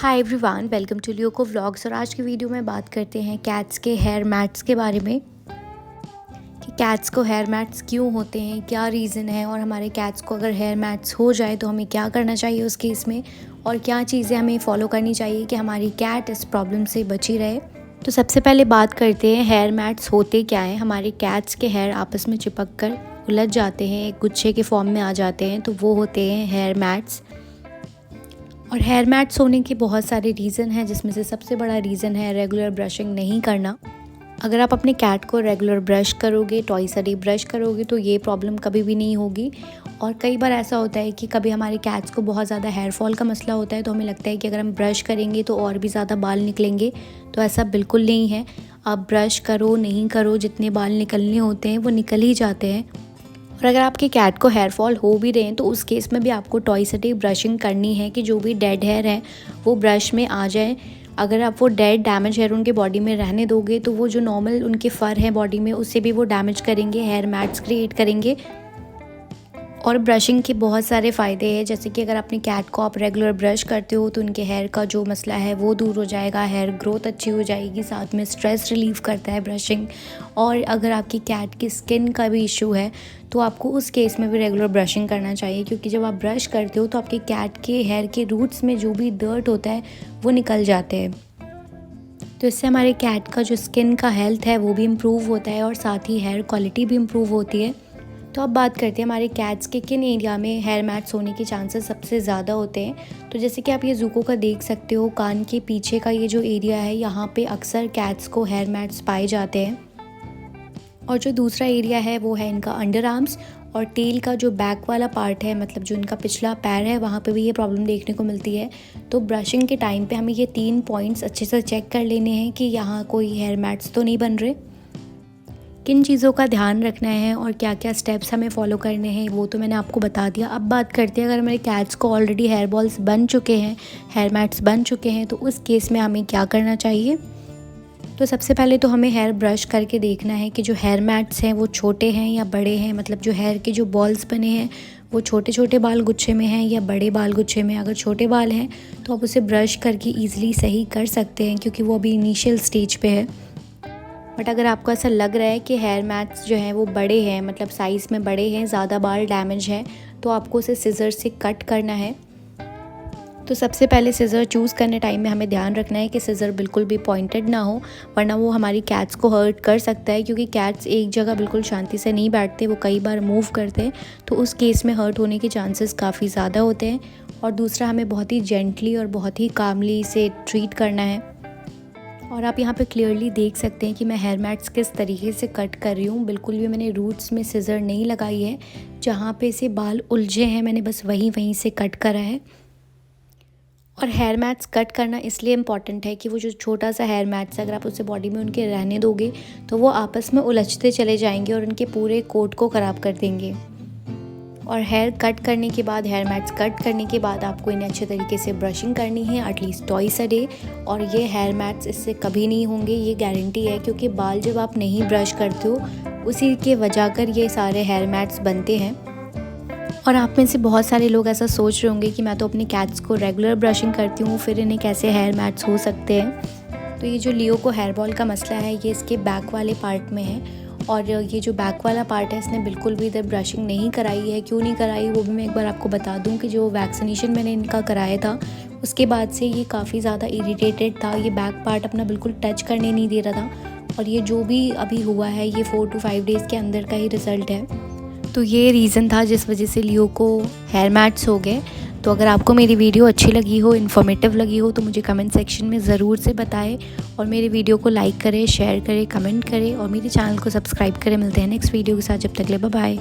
Hi everyone, welcome to Leoko vlogs. और आज की वीडियो में बात करते हैं कैट्स के हेयर मैट्स के बारे में कि कैट्स को हेयर मैट्स क्यों होते हैं, क्या रीज़न है, और हमारे कैट्स को अगर हेयर मैट्स हो जाए तो हमें क्या करना चाहिए उस केस में, और क्या चीज़ें हमें फॉलो करनी चाहिए कि हमारी कैट इस प्रॉब्लम से बची रहे। तो सबसे पहले बात करते हैं हेयर मैट्स होते क्या हैं। हमारे कैट्स के हेयर आपस में चिपक कर उलझ जाते हैं, एक गुच्छे के फॉर्म में आ जाते हैं, तो वो होते हैं हेयर मैट्स। और हेयर मैट्स होने के बहुत सारे रीज़न हैं, जिसमें से सबसे बड़ा रीज़न है रेगुलर ब्रशिंग नहीं करना। अगर आप अपने कैट को रेगुलर ब्रश करोगे, ट्वाइस अ डे ब्रश करोगे, तो ये प्रॉब्लम कभी भी नहीं होगी। और कई बार ऐसा होता है कि कभी हमारे कैट्स को बहुत ज़्यादा हेयर फॉल का मसला होता है, तो हमें लगता है कि अगर हम ब्रश करेंगे तो और भी ज़्यादा बाल निकलेंगे। तो ऐसा बिल्कुल नहीं है। आप ब्रश करो नहीं करो, जितने बाल निकलने होते हैं वो निकल ही जाते हैं। और अगर आपके कैट को हेयर फॉल हो भी रहे हैं तो उस केस में भी आपको ट्वाइस अ डे ब्रशिंग करनी है कि जो भी डेड हेयर है वो ब्रश में आ जाए। अगर आप वो डेड डैमेज हेयर उनके बॉडी में रहने दोगे तो वो जो नॉर्मल उनके फ़र है बॉडी में, उससे भी वो डैमेज करेंगे, हेयर मैट्स क्रिएट करेंगे। और ब्रशिंग के बहुत सारे फ़ायदे हैं, जैसे कि अगर अपने कैट को आप रेगुलर ब्रश करते हो तो उनके हेयर का जो मसला है वो दूर हो जाएगा, हेयर ग्रोथ अच्छी हो जाएगी, साथ में स्ट्रेस रिलीव करता है ब्रशिंग। और अगर आपकी कैट की स्किन का भी इशू है तो आपको उस केस में भी रेगुलर ब्रशिंग करना चाहिए, क्योंकि जब आप ब्रश करते हो तो आपके कैट के हेयर के रूट्स में जो भी डर्ट होता है वो निकल जाते हैं। तो इससे हमारे कैट का जो स्किन का हेल्थ है वो भी इम्प्रूव होता है और साथ ही हेयर क्वालिटी भी इम्प्रूव होती है। तो अब बात करते हैं हमारे कैट्स के किन एरिया में हेयर मैट्स होने के चांसेस सबसे ज़्यादा होते हैं। तो जैसे कि आप ये ज़ूको का देख सकते हो, कान के पीछे का ये जो एरिया है, यहाँ पे अक्सर कैट्स को हेयर मैट्स पाए जाते हैं। और जो दूसरा एरिया है वो है इनका अंडर आर्म्स और टेल का जो बैक वाला पार्ट है, मतलब जो इनका पिछला पैर है, वहाँ पे भी ये प्रॉब्लम देखने को मिलती है। तो ब्रशिंग के टाइम पे हमें ये 3 पॉइंट्स अच्छे से चेक कर लेने हैं कि यहाँ कोई हेयर मैट्स तो नहीं बन रहे। किन चीज़ों का ध्यान रखना है और क्या क्या स्टेप्स हमें फॉलो करने हैं वो तो मैंने आपको बता दिया। अब बात करते हैं अगर हमारे कैट्स को ऑलरेडी हेयर बॉल्स बन चुके हैं, हेयर मैट्स बन चुके हैं, तो उस केस में हमें क्या करना चाहिए। तो सबसे पहले तो हमें हेयर ब्रश करके देखना है कि जो हेयर मैट्स हैं वो छोटे हैं या बड़े हैं, मतलब जो हेयर के जो बॉल्स बने हैं वो छोटे छोटे बाल गुच्छे में हैं या बड़े बाल गुच्छे में। अगर छोटे बाल हैं तो आप उसे ब्रश करके ईजिली सही कर सकते हैं, क्योंकि वो अभी इनिशियल स्टेज पे है। बट अगर आपको ऐसा लग रहा है कि हेयर मैट्स जो हैं वो बड़े हैं, मतलब साइज़ में बड़े हैं, ज़्यादा बाल डैमेज है, तो आपको उसे सिज़र से कट करना है। तो सबसे पहले सिज़र चूज़ करने टाइम में हमें ध्यान रखना है कि सिज़र बिल्कुल भी पॉइंटेड ना हो, वरना वो हमारी कैट्स को हर्ट कर सकता है, क्योंकि कैट्स एक जगह बिल्कुल शांति से नहीं बैठते, वो कई बार मूव करते हैं, तो उस केस में हर्ट होने के चांसेस काफ़ी ज़्यादा होते हैं। और दूसरा, हमें बहुत ही जेंटली और बहुत ही कामली से ट्रीट करना है। और आप यहाँ पे क्लियरली देख सकते हैं कि मैं हेयर मैट्स किस तरीके से कट कर रही हूँ। बिल्कुल भी मैंने रूट्स में सिज़र नहीं लगाई है, जहाँ पे से बाल उलझे हैं मैंने बस वहीं से कट करा है। और हेयर मैट्स कट करना इसलिए इम्पॉर्टेंट है कि वो जो छोटा सा हेयर मैट्स अगर आप उसे बॉडी में उनके रहने दोगे तो वो आपस में उलझते चले जाएंगे और उनके पूरे कोट को ख़राब कर देंगे। और हेयर कट करने के बाद, हेयर मैट्स कट करने के बाद आपको इन्हें अच्छे तरीके से ब्रशिंग करनी है, एटलीस्ट ट्वाइस अ डे। और ये हेयर मैट्स इससे कभी नहीं होंगे, ये गारंटी है, क्योंकि बाल जब आप नहीं ब्रश करते हो उसी के वजह कर ये सारे हेयर मैट्स बनते हैं। और आप में से बहुत सारे लोग ऐसा सोच रहे होंगे कि मैं तो अपने कैट्स को रेगुलर ब्रशिंग करती हूँ, फिर इन्हें कैसे हेयर मैट्स हो सकते हैं। तो ये जो लियो को हेयर बॉल का मसला है ये इसके बैक वाले पार्ट में है। और ये जो बैक वाला पार्ट है इसने बिल्कुल भी इधर ब्रशिंग नहीं कराई है। क्यों नहीं कराई वो भी मैं एक बार आपको बता दूं कि जो वैक्सीनेशन मैंने इनका कराया था उसके बाद से ये काफ़ी ज़्यादा इरिटेटेड था, ये बैक पार्ट अपना बिल्कुल टच करने नहीं दे रहा था। और ये जो भी अभी हुआ है ये 4 to 5 डेज़ के अंदर का ही रिज़ल्ट है। तो ये रीज़न था जिस वजह से लियो को हेयर मैट्स हो गए। तो अगर आपको मेरी वीडियो अच्छी लगी हो, इन्फॉर्मेटिव लगी हो, तो मुझे कमेंट सेक्शन में ज़रूर से बताएं। और मेरे वीडियो को लाइक करें, शेयर करें, कमेंट करें और मेरे चैनल को सब्सक्राइब करें। मिलते हैं नेक्स्ट वीडियो के साथ, जब तक ले बाय बाय।